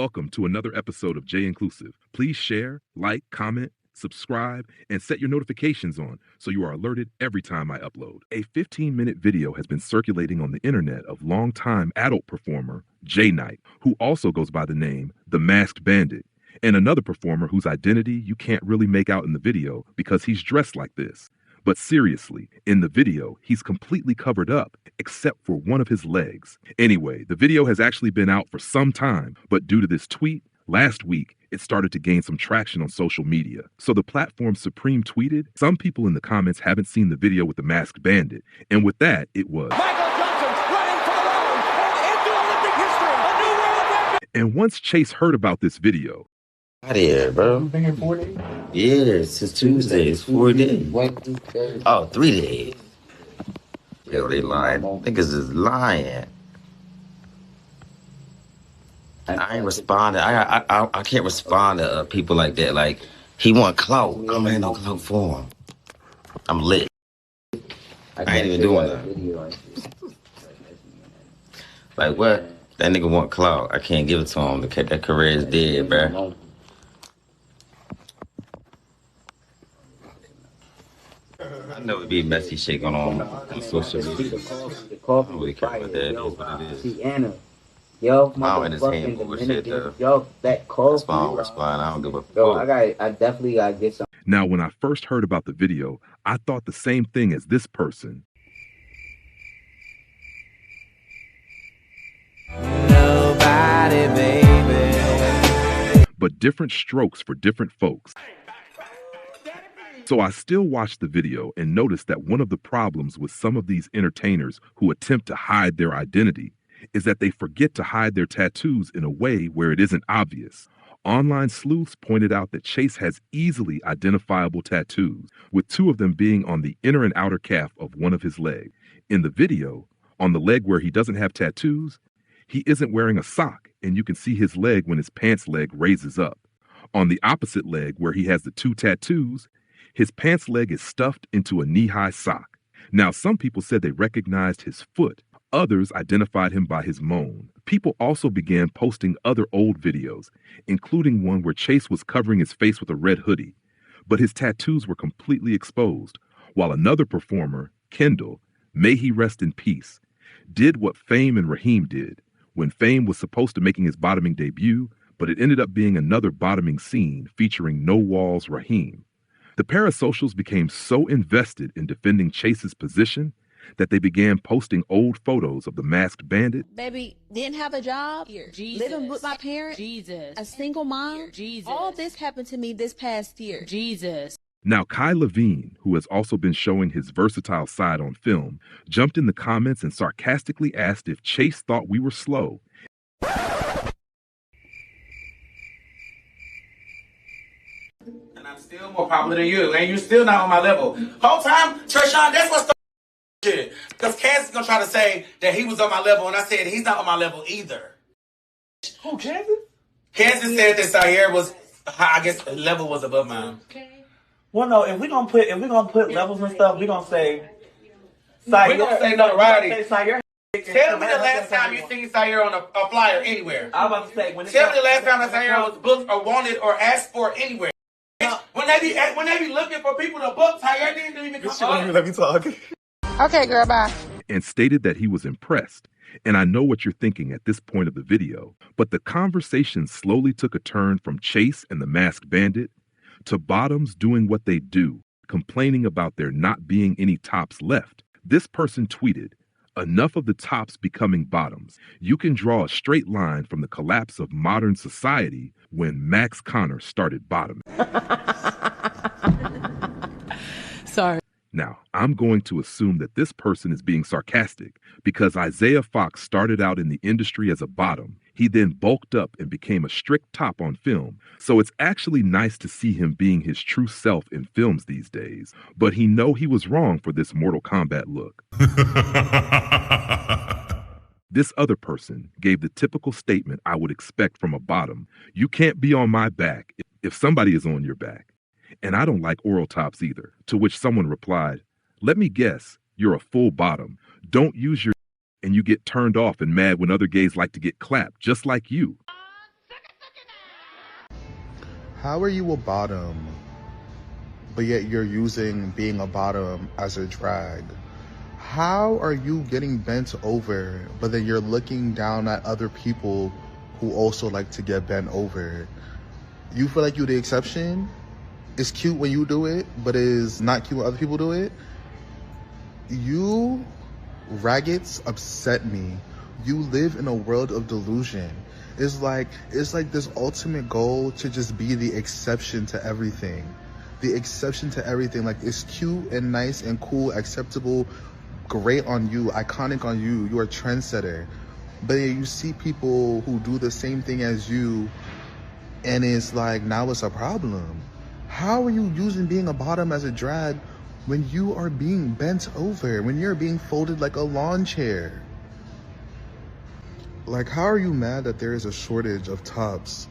Welcome to another episode of J Inclusive. Please share, like, comment, subscribe, and set your notifications on so you are alerted every time I upload. A 15-minute video has been circulating on the internet of longtime adult performer J Knight, who also goes by the name The Masked Bandit, and another performer whose identity you can't really make out in the video because he's dressed like this. But seriously, in the video, he's completely covered up, except for one of his legs. Anyway, the video has actually been out for some time, but due to this tweet, last week, it started to gain some traction on social media. So the platform Supreme tweeted, some people in the comments haven't seen the video with the Masked Bandit, and with that, it was and once Chase heard about this video, Out here, bro. Been here 4 days? Yeah, since Tuesday. It's 4 days. Oh, 3 days. Yo, they lying. Niggas is lying. I ain't responding. I can't respond to people like that. Like, he want clout. I'm ain't no clout for him. I'm lit. I ain't even doing that. Like, what? That nigga want clout. I can't give it to him. That career is dead, bro. I know it be messy shit going on social media. I don't really care what that is, what it is. Anna, yo, I don't entertain bullshit, though. Yo, that cold. That's why I don't respond. I don't give a Yo, fuck. I definitely gotta get some. now when I first heard about the video, I thought the same thing as this person. Nobody, baby. But different strokes for different folks. So I still watched the video and noticed that one of the problems with some of these entertainers who attempt to hide their identity is that they forget to hide their tattoos in a way where it isn't obvious. Online sleuths pointed out that Chase has easily identifiable tattoos, with 2 of them being on the inner and outer calf of one of his legs. In the video, on the leg where he doesn't have tattoos, he isn't wearing a sock, and you can see his leg when his pants leg raises up. On the opposite leg where he has the 2 tattoos, his pants leg is stuffed into a knee-high sock. Now, some people said they recognized his foot. Others identified him by his moan. People also began posting other old videos, including one where Chase was covering his face with a red hoodie, but his tattoos were completely exposed, while another performer, Kendall, may he rest in peace, did what Fame and Raheem did, when Fame was supposed to making his bottoming debut, but it ended up being another bottoming scene featuring No Walls Raheem. The parasocials became so invested in defending Chase's position that they began posting old photos of the Masked Bandit. Baby, didn't have a job, living with my parents, a single mom. All this happened to me this past year. Now, Kai Levine, who has also been showing his versatile side on film, jumped in the comments and sarcastically asked if Chase thought we were slow. And I'm still more popular than you, and you're still not on my level. Whole time, Treshawn, that's what's shit. Because Cass is gonna try to say that he was on my level, and I said he's not on my level either. Who, Kansas? Kansas said that Syer was, I guess, level was above mine. Well, no. If we gonna put levels and stuff, we gonna say. We're gonna say notoriety. Syer. Tell me the last time you seen Syer on a flyer anywhere. I was about to say Tell me the last time that Syer was booked or wanted or asked for anywhere. When they be looking for people to book, Syer didn't even come. Let me talk. Okay, girl, bye. And stated that he was impressed. And I know what you're thinking at this point of the video, but the conversation slowly took a turn from Chase and the Masked Bandit to Bottoms doing what they do, complaining about there not being any tops left. This person tweeted, "Enough of the tops becoming bottoms. You can draw a straight line from the collapse of modern society when Max Connor started bottoming." Sorry. Now, I'm going to assume that this person is being sarcastic because Isaiah Fox started out in the industry as a bottom. He then bulked up and became a strict top on film. So it's actually nice to see him being his true self in films these days. But he was wrong for this Mortal Kombat look. This other person gave the typical statement I would expect from a bottom. You can't be on my back if somebody is on your back. And I don't like oral tops either, to which someone replied, "Let me guess, you're a full bottom. Don't use your and you get turned off and mad when other gays like to get clapped, just like you." How are you a bottom, but yet you're using being a bottom as a drag? How are you getting bent over, but then you're looking down at other people who also like to get bent over? You feel like you're the exception? It's cute when you do it, but it's not cute when other people do it? You raggeds upset me. You live in a world of delusion. It's like this ultimate goal to just be the exception to everything. The exception to everything. Like, it's cute and nice and cool, acceptable, great on you, iconic on you. You're a trendsetter. But you see people who do the same thing as you, and it's like, now it's a problem. How are you using being a bottom as a drag when you are being bent over, when you're being folded like a lawn chair? Like, how are you mad that there is a shortage of tops?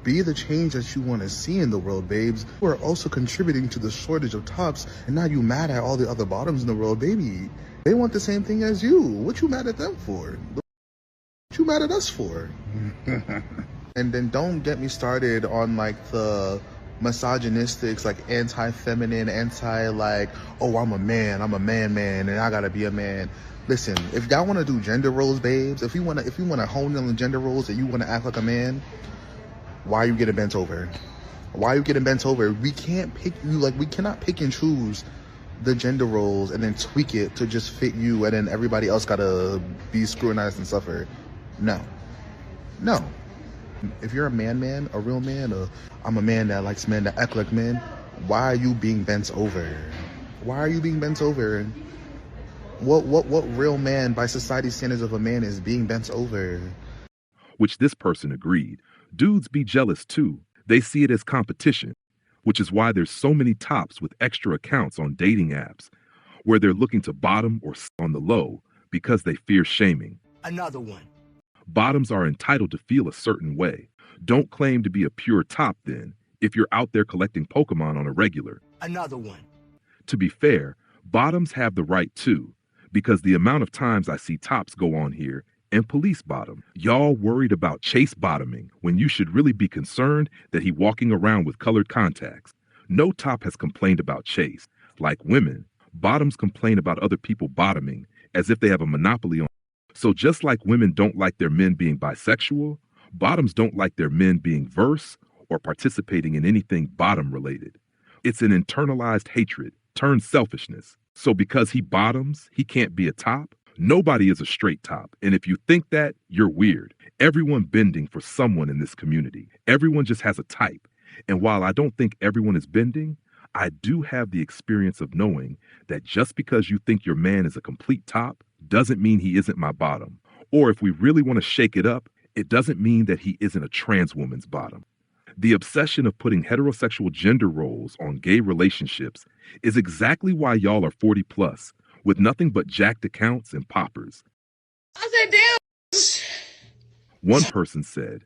Be the change that you want to see in the world, babes. You are also contributing to the shortage of tops, and now you mad at all the other bottoms in the world, baby. They want the same thing as you. What you mad at them for? What you mad at us for? And then don't get me started on like the misogynistics, like anti-feminine, like, oh, I'm a man, and I gotta be a man. Listen, if y'all want to do gender roles, babes, if you want to hone in on the gender roles and you want to act like a man, why are you getting bent over? Why are you getting bent over? We can't pick you, like, we cannot pick and choose the gender roles and then tweak it to just fit you, and then everybody else gotta be scrutinized and suffer. No. If you're a man, a real man, or I'm a man that likes men that act like men, why are you being bent over? Why are you being bent over? What real man by society standards of a man is being bent over? Which this person agreed. Dudes be jealous too. They see it as competition, which is why there's so many tops with extra accounts on dating apps where they're looking to bottom or on the low because they fear shaming. Another one. Bottoms are entitled to feel a certain way. Don't claim to be a pure top then if you're out there collecting Pokemon on a regular. Another one. To be fair, bottoms have the right too, because the amount of times I see tops go on here and police bottom. Y'all worried about Chase bottoming when you should really be concerned that he walking around with colored contacts. No top has complained about Chase. Like women, bottoms complain about other people bottoming as if they have a monopoly on. So just like women don't like their men being bisexual, bottoms don't like their men being verse or participating in anything bottom related. It's an internalized hatred turned selfishness. So because he bottoms, he can't be a top? Nobody is a straight top. And if you think that, you're weird. Everyone bending for someone in this community. Everyone just has a type. And while I don't think everyone is bending, I do have the experience of knowing that just because you think your man is a complete top doesn't mean he isn't my bottom. Or if we really want to shake it up, it doesn't mean that he isn't a trans woman's bottom. The obsession of putting heterosexual gender roles on gay relationships is exactly why y'all are 40 plus with nothing but jacked accounts and poppers. I said, damn. One person said,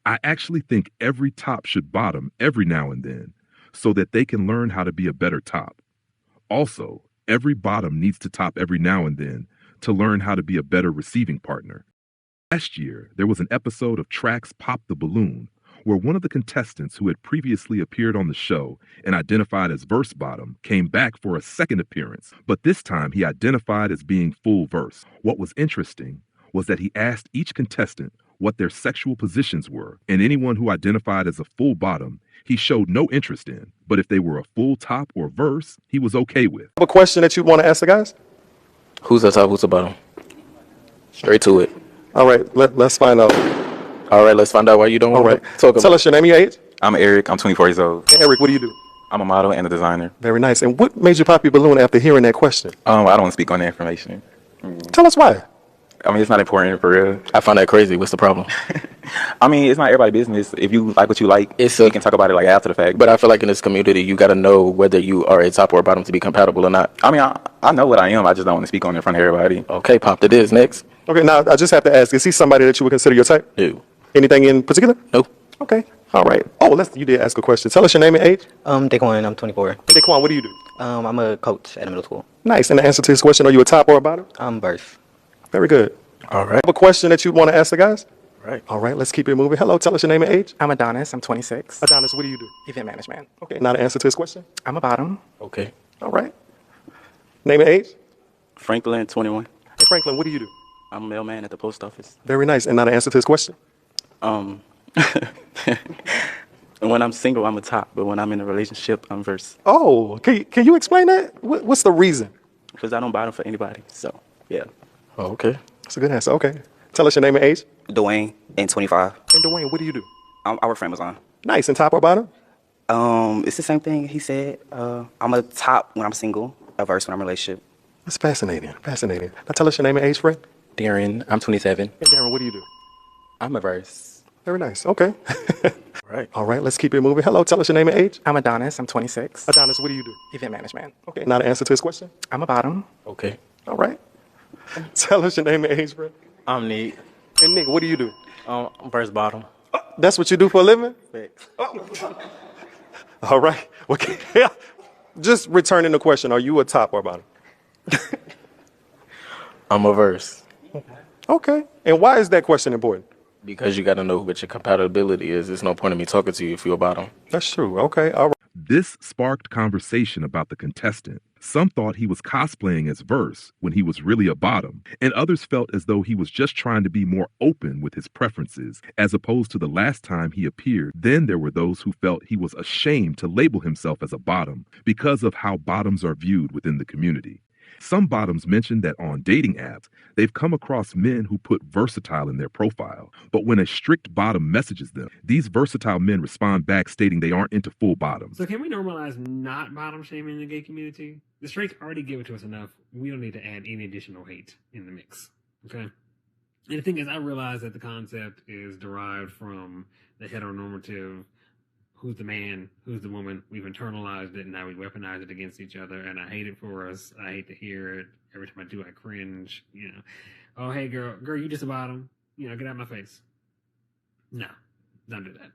I actually think every top should bottom every now and then so that they can learn how to be a better top. Also, every bottom needs to top every now and then to learn how to be a better receiving partner. Last year, there was an episode of Trax Pop the Balloon where one of the contestants who had previously appeared on the show and identified as verse bottom came back for a second appearance, but this time he identified as being full verse. What was interesting was that he asked each contestant what their sexual positions were, and anyone who identified as a full bottom, he showed no interest in, but if they were a full top or verse, he was okay with. A question that you want to ask the guys? Who's the top, who's the bottom? Straight to it. All right, let's find out. All right, let's find out why you don't want to talk about. Tell us your name, your age. I'm Eric. I'm 24 years old. Hey, Eric, what do you do? I'm a model and a designer. Very nice. And what made you pop your balloon after hearing that question? I don't want to speak on that information. Tell us why. I mean, it's not important for real. I find that crazy. What's the problem? I mean, it's not everybody's business. If you like what you like, we can talk about it like after the fact. But I feel like in this community, you got to know whether you are a top or a bottom to be compatible or not. I mean, I know what I am. I just don't want to speak on it in front of everybody. Okay, Pop, it is. Next. Okay, now I just have to ask, is he somebody that you would consider your type? No. Anything in particular? No. Okay. All right. Oh, you did ask a question. Tell us your name and age. Daquan, I'm 24. Hey, Daquan, what do you do? I'm a coach at a middle school. Nice. And the answer to this question, are you a top or a bottom? I'm verse. Very good. All right. A question that you want to ask the guys? Right. All right, let's keep it moving. Hello, tell us your name and age. I'm Adonis. I'm 26. Adonis, what do you do? Event management. Okay, now the answer to his question. I'm a bottom. Okay. All right. Name and age. Franklin, 21. Hey, Franklin, what do you do? I'm a mailman at the post office. Very nice. And now the answer to his question. When I'm single, I'm a top, but when I'm in a relationship, I'm verse. Oh, can you explain that? What's the reason? Because I don't bottom for anybody. So, yeah. Oh, okay. That's a good answer. Okay. Tell us your name and age. Dwayne, and 25. And Dwayne, what do you do? I work for Amazon. Nice. And top or bottom? It's the same thing he said. I'm a top when I'm single, a verse when I'm in a relationship. That's fascinating. Fascinating. Now tell us your name and age, friend. Darren. I'm 27. And Darren, what do you do? I'm a verse. Very nice. Okay. Right. All right, let's keep it moving. Hello, tell us your name and age. I'm Adonis. I'm 26. Adonis, what do you do? Event management. Okay, now the answer to his question. I'm a bottom. Okay. All right. Tell us your name and age, friend. I'm Nick. And Nick, what do you do? Verse bottom. That's what you do for a living? All right. Okay. Just returning the question, are you a top or bottom? I'm a verse. Okay. And why is that question important? Because you got to know what your compatibility is. There's no point in me talking to you if you're a bottom. That's true. Okay. All right. This sparked conversation about the contestant. Some thought he was cosplaying as verse when he was really a bottom, and others felt as though he was just trying to be more open with his preferences, as opposed to the last time he appeared. Then there were those who felt he was ashamed to label himself as a bottom because of how bottoms are viewed within the community. Some bottoms mentioned that on dating apps, they've come across men who put versatile in their profile. But when a strict bottom messages them, these versatile men respond back stating they aren't into full bottoms. So can we normalize not bottom shaming in the gay community? The straights already give it to us enough. We don't need to add any additional hate in the mix. Okay? And the thing is, I realize that the concept is derived from the heteronormative who's the man, who's the woman. We've internalized it, and now we weaponize it against each other, and I hate it for us. I hate to hear it. Every time I do, I cringe. You know, oh, hey, girl, you just a bottom. You know, get out of my face. No, don't do that.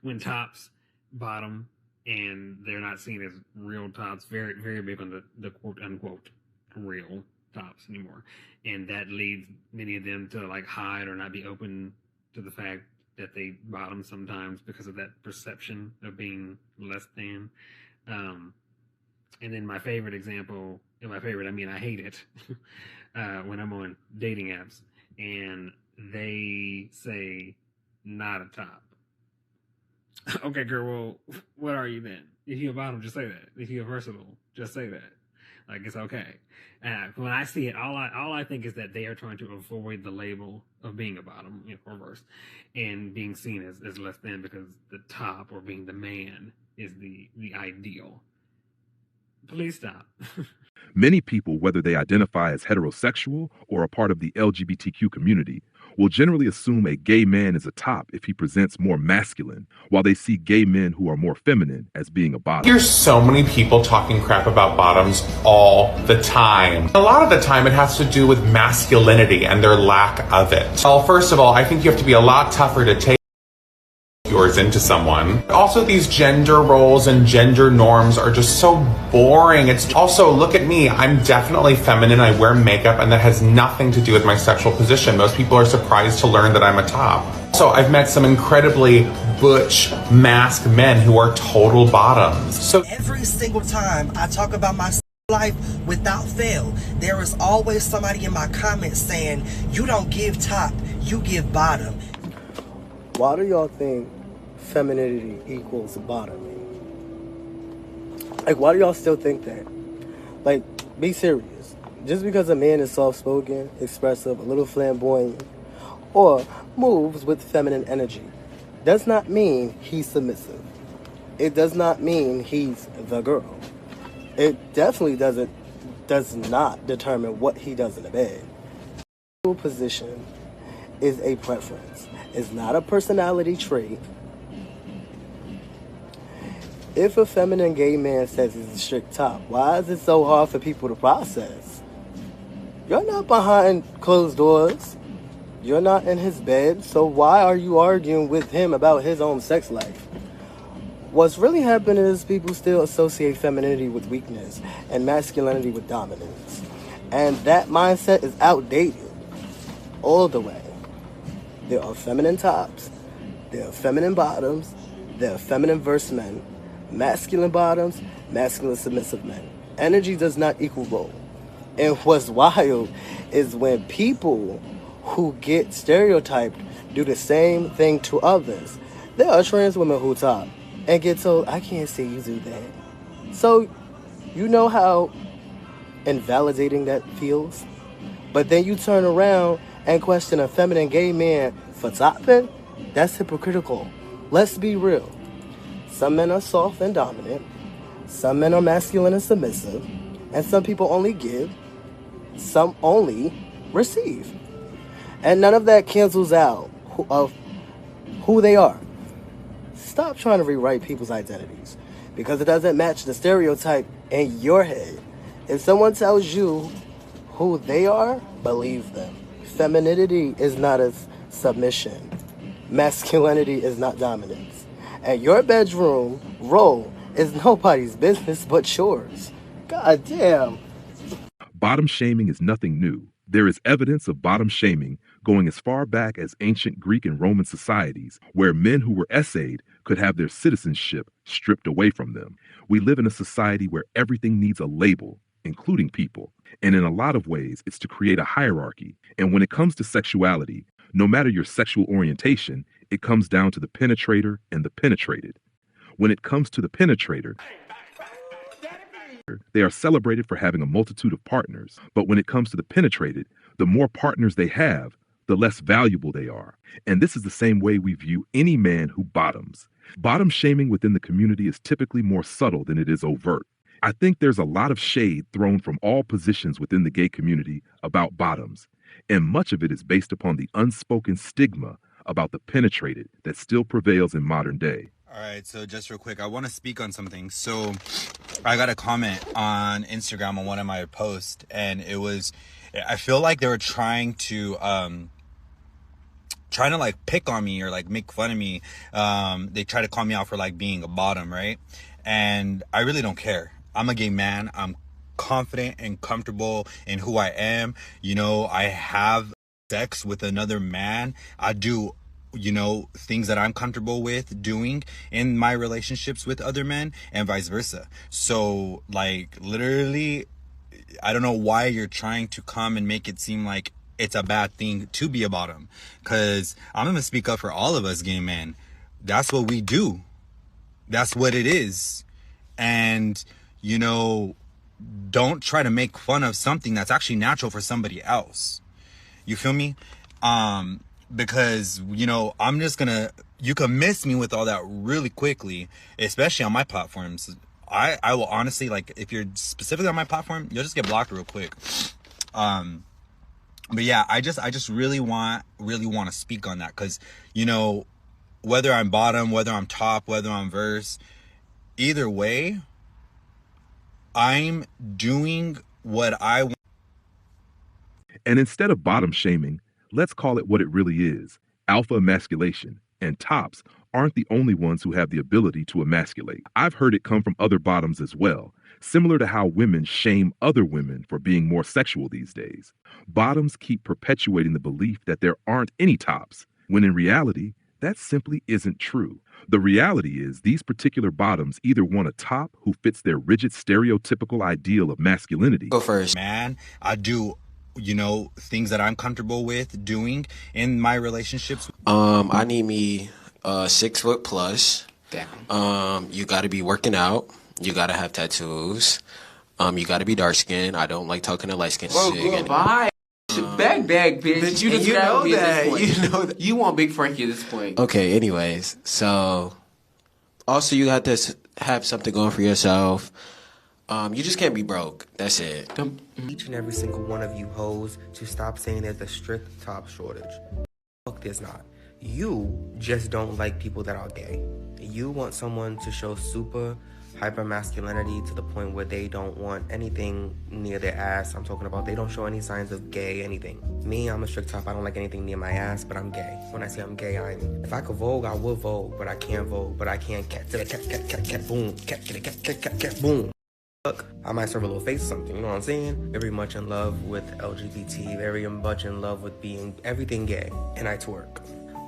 When tops bottom, and they're not seen as real tops, very, very big on the quote-unquote real tops anymore. And that leads many of them to, like, hide or not be open to the fact that they bottom sometimes because of that perception of being less than. And then my favorite example, and by favorite I mean I hate it, when I'm on dating apps and they say not a top. Okay, girl, well, what are you then? If you're a bottom, just say that. If you're versatile, just say that. Like, it's okay. When I see it, all I think is that they are trying to avoid the label of being a bottom, you know, or verse, and being seen as less than, because the top or being the man is the ideal. Please stop. Many people, whether they identify as heterosexual or a part of the LGBTQ community, will generally assume a gay man is a top if he presents more masculine, while they see gay men who are more feminine as being a bottom. Here's so many people talking crap about bottoms all the time. A lot of the time it has to do with masculinity and their lack of it. Well, first of all, I think you have to be a lot tougher to take yours into someone. Also, these gender roles and gender norms are just so boring. It's also, look at me, I'm definitely feminine, I wear makeup, and that has nothing to do with my sexual position. Most people are surprised to learn that I'm a top. So I've met some incredibly butch, masked men who are total bottoms. So every single time I talk about my life, without fail, there is always somebody in my comments saying, you don't give top, you give bottom. Why do y'all think femininity equals bottoming? Like, why do y'all still think that? Like, be serious. Just because a man is soft-spoken, expressive, a little flamboyant, or moves with feminine energy, does not mean he's submissive. It does not mean he's the girl. It definitely does not determine what he does in the bed. Position is a preference. It's not a personality trait. If a feminine gay man says he's a strict top, why is it so hard for people to process? You're not behind closed doors. You're not in his bed, so why are you arguing with him about his own sex life? What's really happening is people still associate femininity with weakness and masculinity with dominance. And that mindset is outdated all the way. There are feminine tops, there are feminine bottoms, there are feminine verse men, masculine bottoms, masculine submissive men. Energy does not equal role. And what's wild is when people who get stereotyped do the same thing to others. There are trans women who top and get told, I can't see you do that. So, you know how invalidating that feels? But then you turn around and question a feminine gay man for topping? That's hypocritical. Let's be real. Some men are soft and dominant. Some men are masculine and submissive. And some people only give. Some only receive. And none of that cancels out of who they are. Stop trying to rewrite people's identities because it doesn't match the stereotype in your head. If someone tells you who they are, believe them. Femininity is not a submission. Masculinity is not dominance. And your bedroom role is nobody's business but yours. God damn. Bottom shaming is nothing new. There is evidence of bottom shaming going as far back as ancient Greek and Roman societies, where men who were essayed could have their citizenship stripped away from them. We live in a society where everything needs a label, including people. And in a lot of ways, it's to create a hierarchy. And when it comes to sexuality, no matter your sexual orientation, it comes down to the penetrator and the penetrated. When it comes to the penetrator, they are celebrated for having a multitude of partners. But when it comes to the penetrated, the more partners they have, the less valuable they are. And this is the same way we view any man who bottoms. Bottom shaming within the community is typically more subtle than it is overt. I think there's a lot of shade thrown from all positions within the gay community about bottoms, and much of it is based upon the unspoken stigma about the penetrated that still prevails in modern day. All right, so just real quick, I want to speak on something. So I got a comment on Instagram on one of my posts, and it was, I feel like they were trying to like pick on me or like make fun of me. They try to call me out for like being a bottom, right? And I really don't care. I'm a gay man. I'm confident and comfortable in who I am. You know, I have sex with another man. I do, you know, things that I'm comfortable with doing in my relationships with other men and vice versa. So like literally, I don't know why you're trying to come and make it seem like it's a bad thing to be a bottom, because I'm going to speak up for all of us gay men. That's what we do. That's what it is. And, you know, don't try to make fun of something that's actually natural for somebody else. You feel me? Because, you know, I'm just gonna, you can miss me with all that really quickly, especially on my platforms. I will honestly, like, if you're specifically on my platform, you'll just get blocked real quick. But yeah, I just really want to speak on that, because, you know, whether I'm bottom, whether I'm top, whether I'm verse, either way, I'm doing what I want. And instead of bottom shaming, let's call it what it really is, alpha emasculation. And tops aren't the only ones who have the ability to emasculate. I've heard it come from other bottoms as well, similar to how women shame other women for being more sexual these days. Bottoms keep perpetuating the belief that there aren't any tops, when in reality, that simply isn't true. The reality is these particular bottoms either want a top who fits their rigid stereotypical ideal of masculinity. Go first. Man, I do, you know, things that I'm comfortable with doing in my relationships. I need me 6 foot plus. You got to be working out. You got to have tattoos. You got to be dark skinned. I don't like talking to light skinned shit. Bye. Bag, bitch. Bitch, you know that. You know that. You want Big Frankie at this point. Okay, anyways. So, also you have to have something going for yourself. You just can't be broke. That's it. Each and every single one of you hoes to stop saying there's a strict top shortage. Fuck, there's not. You just don't like people that are gay. You want someone to show super hyper masculinity to the point where they don't want anything near their ass. I'm talking about they don't show any signs of gay, anything. Me, I'm a strict top. I don't like anything near my ass, but I'm gay. When I say I'm gay, if I could Vogue, I would Vogue, but I can't Vogue, but I can't boom, boom. Look, I might serve a little face or something, you know what I'm saying? Very much in love with LGBT, very much in love with being everything gay, and I twerk.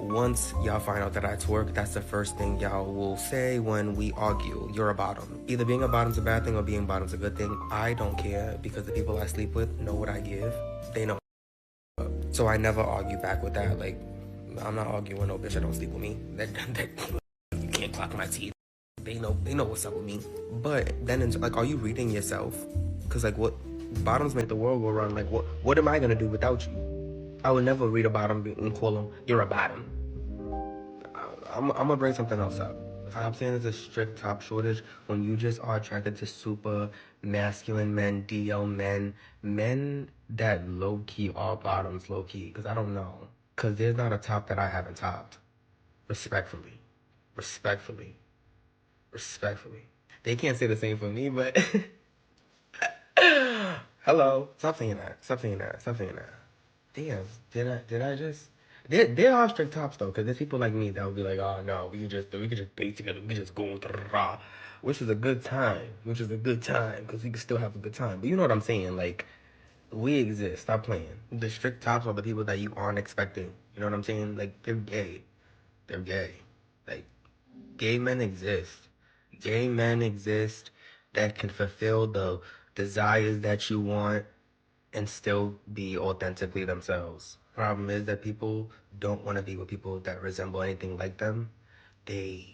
once y'all find out that I twerk, that's the first thing y'all will say when we argue. You're a bottom. Either being a bottom's a bad thing or being bottom's a good thing. I don't care because the people I sleep with know what I give. They know. So I never argue back with that. Like, I'm not arguing with no bitch that don't sleep with me. That you can't clock my teeth. They know what's up with me. But then it's like, are you reading yourself? Cause like, what bottoms make the world go round. Like, what am I gonna do without you? I would never read a bottom and call him, you're a bottom. I'm gonna bring something else up. I'm saying there's a strict top shortage when you just are attracted to super masculine men, DL men, men that low-key are bottoms, low-key, because I don't know. Because there's not a top that I haven't topped. Respectfully. Respectfully. Respectfully. They can't say the same for me, but... Hello. Stop saying that. Stop saying that. Stop saying that. Damn. Did I just... There are strict tops though, because there's people like me that will be like, oh no, we could just date together, we could just go raw, which is a good time, because we can still have a good time. But you know what I'm saying? Like, we exist. Stop playing. The strict tops are the people that you aren't expecting. You know what I'm saying? Like, they're gay. They're gay. Like, gay men exist. Gay men exist that can fulfill the desires that you want and still be authentically themselves. Problem is that people don't want to be with people that resemble anything like them. They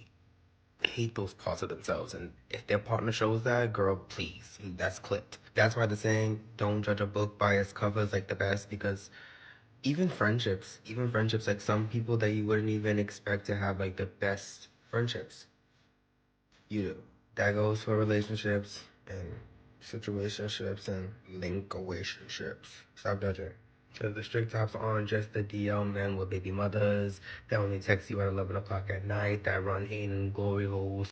hate those parts of themselves, and if their partner shows that, girl, please, that's clipped. That's why the saying, don't judge a book by its cover is like the best, because even friendships, like some people that you wouldn't even expect to have like the best friendships, you do. That goes for relationships and situationships and linkawationships. Stop judging. Because the strict tops aren't just the DL men with baby mothers that only text you at 11 o'clock at night, that run in glory holes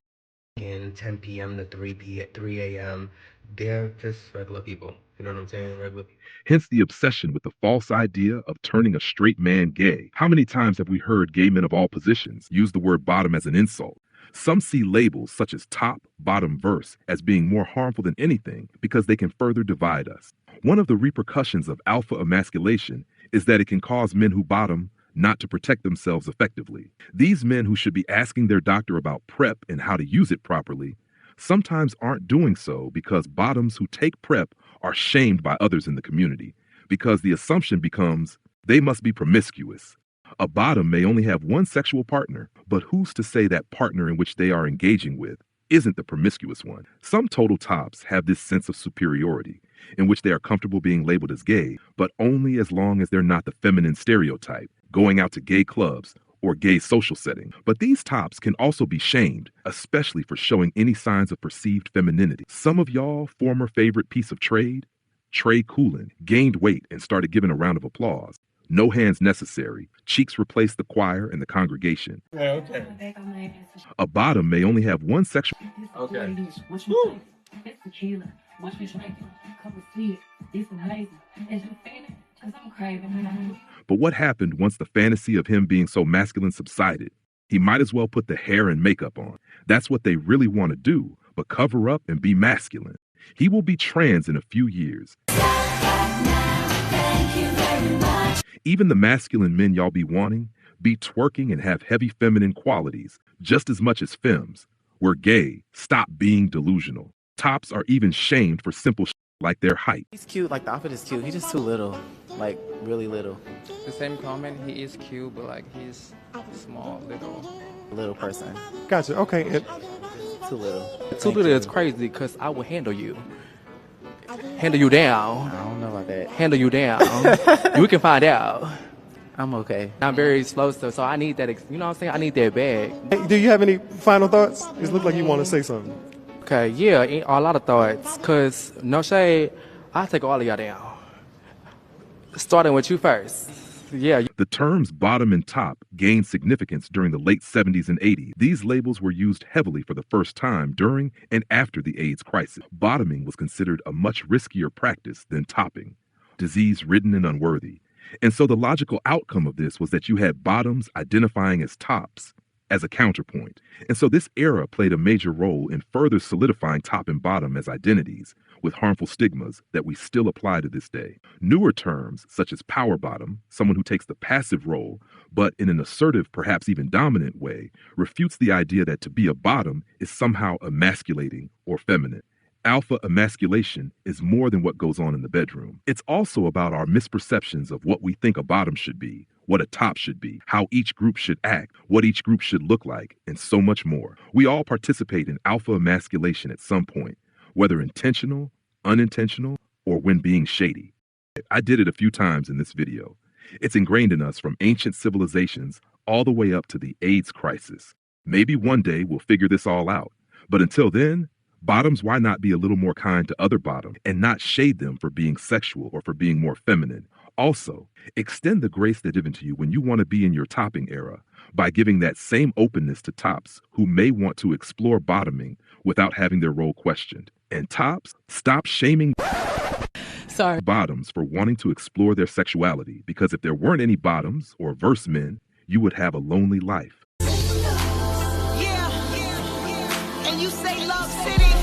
in 10 p.m. to 3 a.m. They're just regular people. You know what I'm saying? Regular people. Hence the obsession with the false idea of turning a straight man gay. How many times have we heard gay men of all positions use the word bottom as an insult? Some see labels such as top, bottom, verse as being more harmful than anything because they can further divide us. One of the repercussions of alpha emasculation is that it can cause men who bottom not to protect themselves effectively. These men who should be asking their doctor about PrEP and how to use it properly sometimes aren't doing so because bottoms who take PrEP are shamed by others in the community because the assumption becomes they must be promiscuous. A bottom may only have one sexual partner, but who's to say that partner in which they are engaging with isn't the promiscuous one? Some total tops have this sense of superiority in which they are comfortable being labeled as gay, but only as long as they're not the feminine stereotype, going out to gay clubs or gay social setting. But these tops can also be shamed, especially for showing any signs of perceived femininity. Some of y'all former favorite piece of trade, Trey Coolin, gained weight and started giving a round of applause. No hands necessary. Cheeks replaced the choir and the congregation. Okay. A bottom may only have one sexual... Okay. But what happened once the fantasy of him being so masculine subsided? He might as well put the hair and makeup on. That's what they really want to do, but cover up and be masculine. He will be trans in a few years. Even the masculine men y'all be wanting be twerking and have heavy feminine qualities, just as much as femmes. We're gay. Stop being delusional. Tops are even shamed for simple like their height. He's cute, like the outfit is cute. He's just too little, like really little. The same comment, he is cute, but like he's small, little person. Gotcha, okay. Too little. Too little is crazy because I will handle you. Handle you down. I don't know about that. Handle you down. We can find out. I'm okay. I'm very slow still, so I need that, you know what I'm saying? I need that bag. Hey, do you have any final thoughts? It looks like you want to say something. Okay, yeah, a lot of thoughts. Because, no shade, I'll take all of y'all down. Starting with you first. Yeah. The terms bottom and top gained significance during the late 70s and 80s. These labels were used heavily for the first time during and after the AIDS crisis. Bottoming was considered a much riskier practice than topping, disease-ridden and unworthy. And so the logical outcome of this was that you had bottoms identifying as tops as a counterpoint. And so this era played a major role in further solidifying top and bottom as identities, with harmful stigmas that we still apply to this day. Newer terms, such as power bottom, someone who takes the passive role, but in an assertive, perhaps even dominant way, refutes the idea that to be a bottom is somehow emasculating or feminine. Alpha emasculation is more than what goes on in the bedroom. It's also about our misperceptions of what we think a bottom should be, what a top should be, how each group should act, what each group should look like, and so much more. We all participate in alpha emasculation at some point, whether intentional, unintentional, or when being shady. I did it a few times in this video. It's ingrained in us from ancient civilizations all the way up to the AIDS crisis. Maybe one day we'll figure this all out, but until then, bottoms, why not be a little more kind to other bottoms and not shade them for being sexual or for being more feminine? Also, extend the grace that's given to you when you want to be in your topping era by giving that same openness to tops who may want to explore bottoming without having their role questioned. And tops, stop shaming bottoms for wanting to explore their sexuality, because if there weren't any bottoms or verse men, you would have a lonely life. And you say Love City.